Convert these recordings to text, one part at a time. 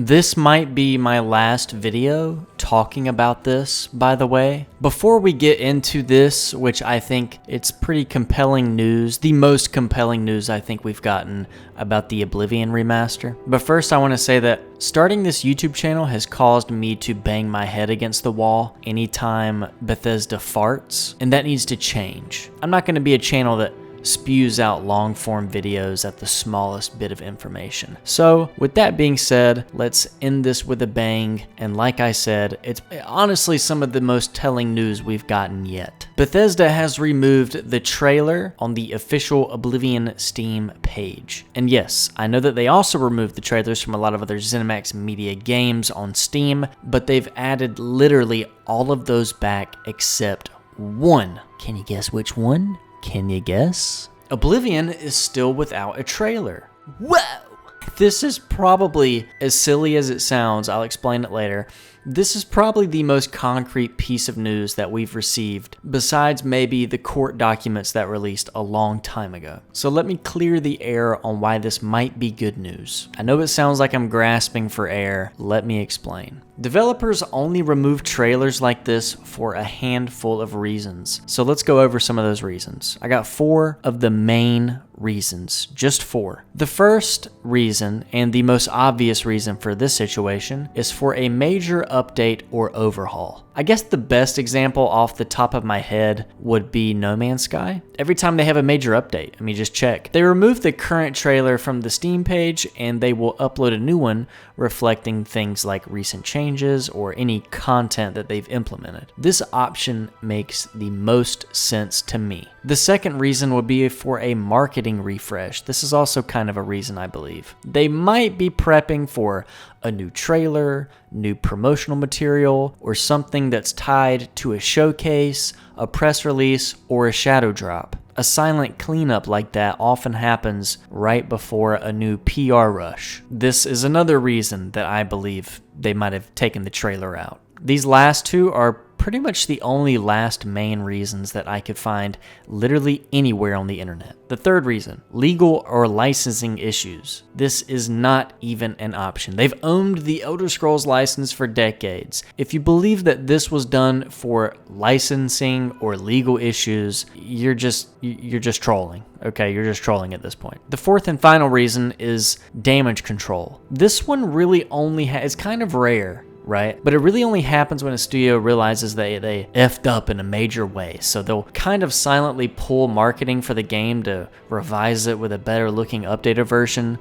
This might be my last video talking about this, by the way. Before we get into this, which I think it's pretty compelling news, the most compelling news I think we've gotten about the Oblivion Remaster. But first I want to say that starting this YouTube channel has caused me to bang my head against the wall anytime Bethesda farts, and that needs to change. I'm not going to be a channel that spews out long-form videos at the smallest bit of information. So with that being said, let's end this with a bang, and like I said, it's honestly some of the most telling news we've gotten yet. Bethesda has removed the trailer on the official Oblivion Steam page. And yes, I know that they also removed the trailers from a lot of other ZeniMax Media games on Steam, but they've added literally all of those back except one. Can you guess which one? Can you guess? Oblivion is still without a trailer. Whoa! This is probably, as silly as it sounds, I'll explain it later, this is probably the most concrete piece of news that we've received, besides maybe the court documents that released a long time ago. So let me clear the air on why this might be good news. I know it sounds like I'm grasping for air. Let me explain. Developers only remove trailers like this for a handful of reasons. So let's go over some of those reasons. I got 4 of the main reasons, just 4. The first reason, and the most obvious reason for this situation, is for a major update or overhaul. I guess the best example off the top of my head would be No Man's Sky. Every time they have a major update, I mean, just check. They remove the current trailer from the Steam page and they will upload a new one reflecting things like recent changes or any content that they've implemented. This option makes the most sense to me. The second reason would be for a marketing refresh. This is also kind of a reason, I believe. They might be prepping for a new trailer, new promotional material, or something that's tied to a showcase, a press release, or a shadow drop. A silent cleanup like that often happens right before a new PR rush. This is another reason that I believe they might have taken the trailer out. These last 2 are pretty much the only last main reasons that I could find literally anywhere on the internet. The third reason, legal or licensing issues. This is not even an option. They've owned the Elder Scrolls license for decades. If you believe that this was done for licensing or legal issues, you're just trolling. Okay, you're just trolling at this point. The fourth and final reason is damage control. This one really only it's kind of rare, right? But it really only happens when a studio realizes they effed up in a major way. So they'll kind of silently pull marketing for the game to revise it with a better looking updated version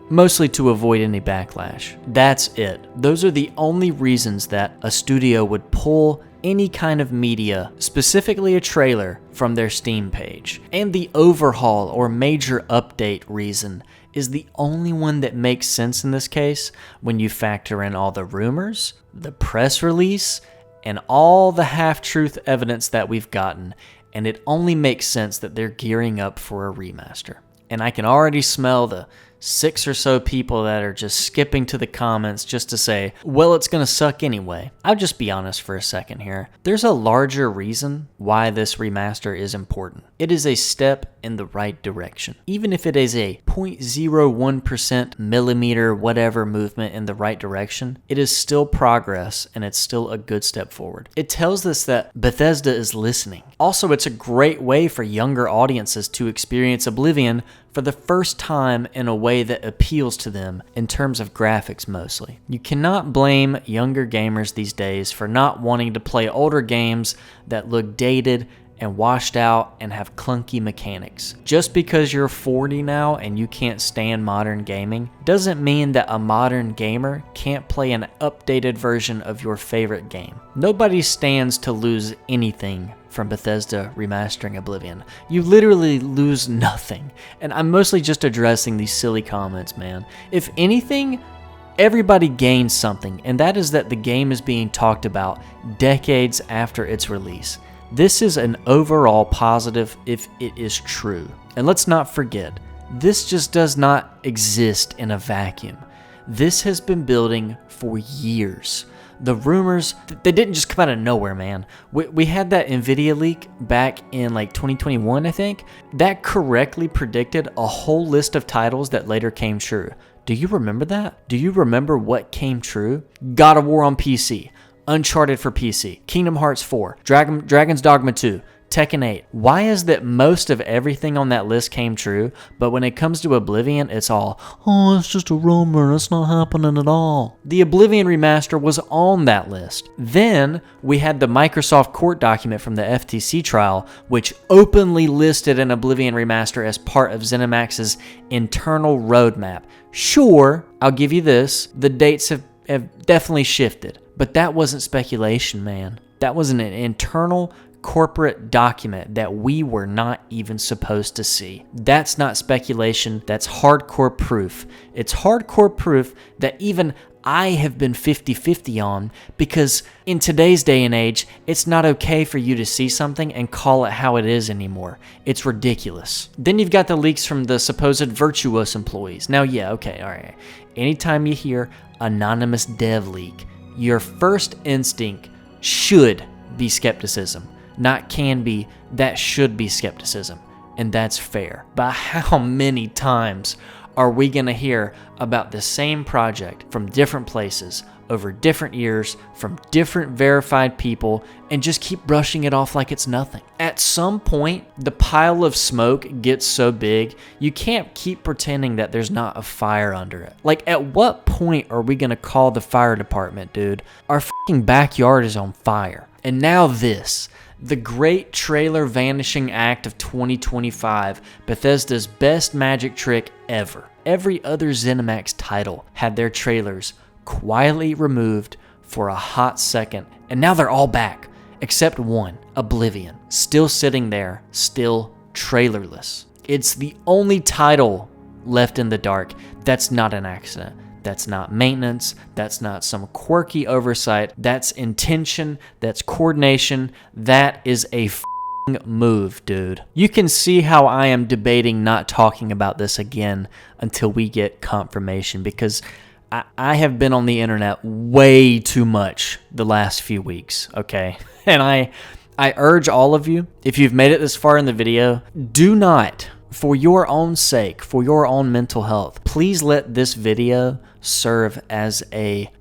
mostly to avoid any backlash. That's it. Those are the only reasons that a studio would pull any kind of media, specifically a trailer, from their Steam page. And the overhaul or major update reason is the only one that makes sense in this case when you factor in all the rumors, the press release, and all the half-truth evidence that we've gotten, and it only makes sense that they're gearing up for a remaster. And I can already smell the 6 or so people that are just skipping to the comments just to say, well, it's gonna suck anyway. I'll just be honest for a second here. There's a larger reason why this remaster is important. It is a step in the right direction. Even if it is a 0.01% millimeter whatever movement in the right direction, it is still progress and it's still a good step forward. It tells us that Bethesda is listening. Also, it's a great way for younger audiences to experience Oblivion for the first time in a way that appeals to them in terms of graphics mostly. You cannot blame younger gamers these days for not wanting to play older games that look dated and washed out and have clunky mechanics. Just because you're 40 now and you can't stand modern gaming doesn't mean that a modern gamer can't play an updated version of your favorite game. Nobody stands to lose anything from Bethesda remastering Oblivion. You literally lose nothing. And I'm mostly just addressing these silly comments, man. If anything, everybody gains something, and that is that the game is being talked about decades after its release. This is an overall positive if it is true. And let's not forget, this just does not exist in a vacuum. This has been building for years. The rumors, they didn't just come out of nowhere, man. We had that NVIDIA leak back in like 2021, I think. That correctly predicted a whole list of titles that later came true. Do you remember that? Do you remember what came true? God of War on PC, Uncharted for PC, Kingdom Hearts 4, Dragon's Dogma 2, Tekken 8. Why is that most of everything on that list came true, but when it comes to Oblivion, it's all, oh, it's just a rumor, it's not happening at all. The Oblivion Remaster was on that list. Then we had the Microsoft court document from the FTC trial, which openly listed an Oblivion Remaster as part of ZeniMax's internal roadmap. Sure, I'll give you this, the dates have definitely shifted, but that wasn't speculation, man. That was an internal corporate document that we were not even supposed to see. That's not speculation, that's hardcore proof. It's hardcore proof that even I have been 50-50 on, because in today's day and age, it's not okay for you to see something and call it how it is anymore. It's ridiculous. Then you've got the leaks from the supposed Virtuos employees. Now, yeah, okay, all right. Anytime you hear anonymous dev leak, your first instinct should be skepticism. Not can be, that should be skepticism. And that's fair. But how many times are we going to hear about the same project from different places, over different years, from different verified people, and just keep brushing it off like it's nothing? At some point, the pile of smoke gets so big, you can't keep pretending that there's not a fire under it. Like, at what point are we going to call the fire department, dude? Our fucking backyard is on fire. And now this. The great trailer vanishing act of 2025, Bethesda's best magic trick ever. Every other ZeniMax title had their trailers quietly removed for a hot second, and now they're all back, except one, Oblivion, still sitting there, still trailerless. It's the only title left in the dark. That's not an accident. That's not maintenance. That's not some quirky oversight. That's intention. That's coordination. That is a move, dude. You can see how I am debating not talking about this again until we get confirmation, because I have been on the internet way too much the last few weeks, okay? And I urge all of you, if you've made it this far in the video, do not, for your own sake, for your own mental health, please let this video serve as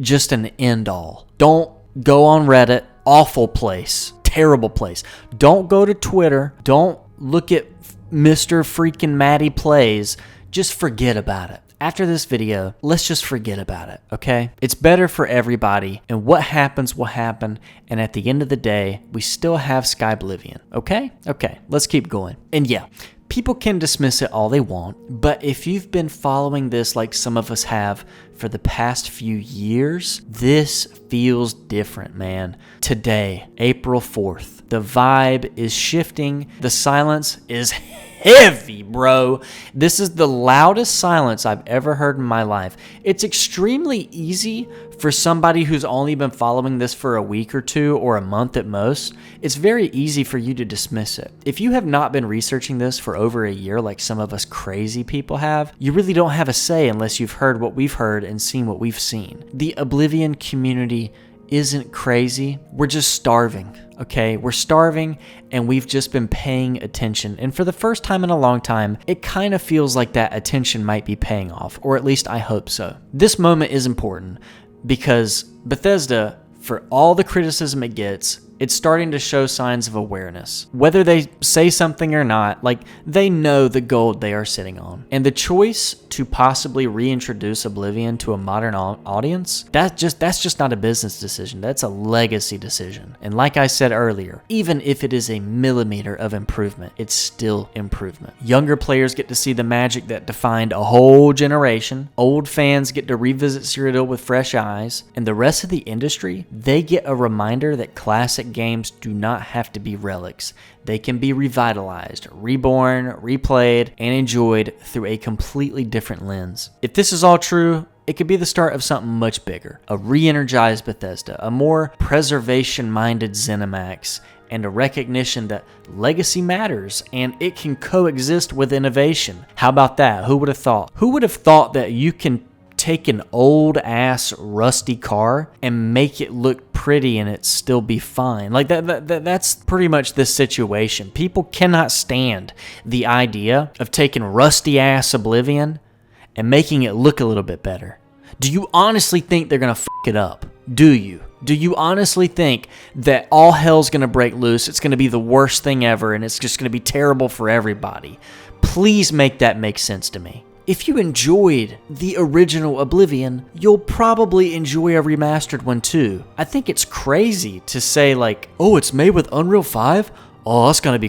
just an end all. Don't go on Reddit, awful place, terrible place. Don't go to Twitter. Don't look at Mr. freaking Matty Plays. Just forget about it. After this video, let's just forget about it, okay? It's better for everybody, and what happens will happen, and at the end of the day, we still have Skyblivion, okay? Okay, let's keep going. And yeah, people can dismiss it all they want, but if you've been following this like some of us have for the past few years, this feels different, man. Today, April 4th, the vibe is shifting. The silence is heavy, bro. This is the loudest silence I've ever heard in my life. It's extremely easy for somebody who's only been following this for a week or two or a month at most. It's very easy for you to dismiss it. If you have not been researching this for over a year like some of us crazy people have, you really don't have a say unless you've heard what we've heard and seen what we've seen. The Oblivion community isn't crazy. We're just starving, okay? We're starving, and we've just been paying attention. And for the first time in a long time, it kind of feels like that attention might be paying off, or at least I hope so. This moment is important because Bethesda, for all the criticism it gets, it's starting to show signs of awareness. Whether they say something or not, like, they know the gold they are sitting on. And the choice to possibly reintroduce Oblivion to a modern audience, that's just not a business decision. That's a legacy decision. And like I said earlier, even if it is a millimeter of improvement, it's still improvement. Younger players get to see the magic that defined a whole generation. Old fans get to revisit Cyrodiil with fresh eyes. And the rest of the industry, they get a reminder that classic games do not have to be relics. They can be revitalized, reborn, replayed, and enjoyed through a completely different lens. If this is all true, it could be the start of something much bigger. A re-energized Bethesda, a more preservation-minded ZeniMax, and a recognition that legacy matters and it can coexist with innovation. How about that? Who would have thought? Who would have thought that you can take an old ass rusty car and make it look pretty and it still be fine? Like that's pretty much this situation. People cannot stand the idea of taking rusty ass Oblivion and making it look a little bit better. Do you honestly think they're going to f*** it up? Do you? Do you honestly think that all hell's going to break loose, it's going to be the worst thing ever, and it's just going to be terrible for everybody? Please make that make sense to me. If you enjoyed the original Oblivion, you'll probably enjoy a remastered one too. I think it's crazy to say like, oh, it's made with Unreal 5? Oh, that's gonna be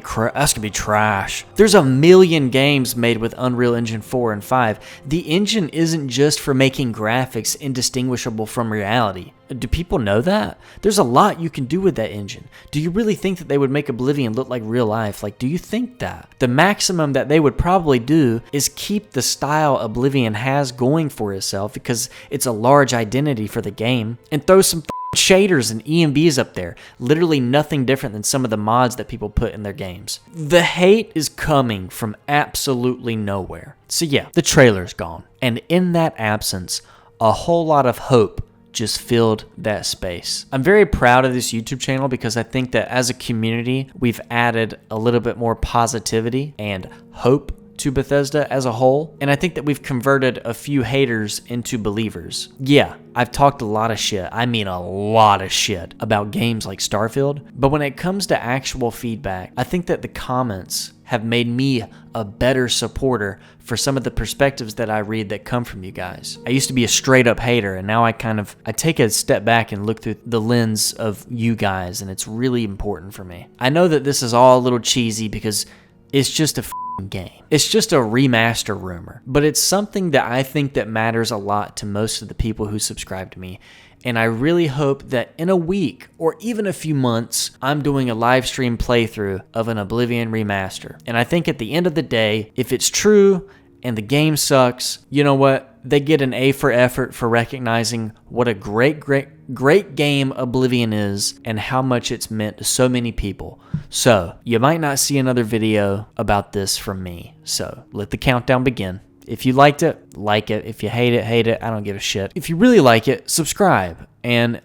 trash. There's a million games made with Unreal Engine 4 and 5. The engine isn't just for making graphics indistinguishable from reality. Do people know that? There's a lot you can do with that engine. Do you really think that they would make Oblivion look like real life? Like, do you think that? The maximum that they would probably do is keep the style Oblivion has going for itself because it's a large identity for the game, and throw some shaders and EMBs up there. Literally nothing different than some of the mods that people put in their games. The hate is coming from absolutely nowhere. So yeah, the trailer's gone. And in that absence, a whole lot of hope just filled that space. I'm very proud of this YouTube channel because I think that as a community, we've added a little bit more positivity and hope to Bethesda as a whole, and I think that we've converted a few haters into believers. Yeah, I've talked a lot of shit, I mean a lot of shit, about games like Starfield, but when it comes to actual feedback, I think that the comments have made me a better supporter for some of the perspectives that I read that come from you guys. I used to be a straight up hater, and now I take a step back and look through the lens of you guys, and it's really important for me. I know that this is all a little cheesy because it's just a game. It's just a remaster rumor, but it's something that I think that matters a lot to most of the people who subscribe to me. And I really hope that in a week or even a few months, I'm doing a live stream playthrough of an Oblivion Remaster. And I think at the end of the day, if it's true and the game sucks, you know what? They get an A for effort for recognizing what a great game Oblivion is and how much it's meant to so many people. So, you might not see another video about this from me. So, let the countdown begin. If you liked it, like it. If you hate it. I don't give a shit. If you really like it, subscribe. And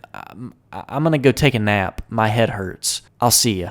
I'm going to go take a nap. My head hurts. I'll see ya.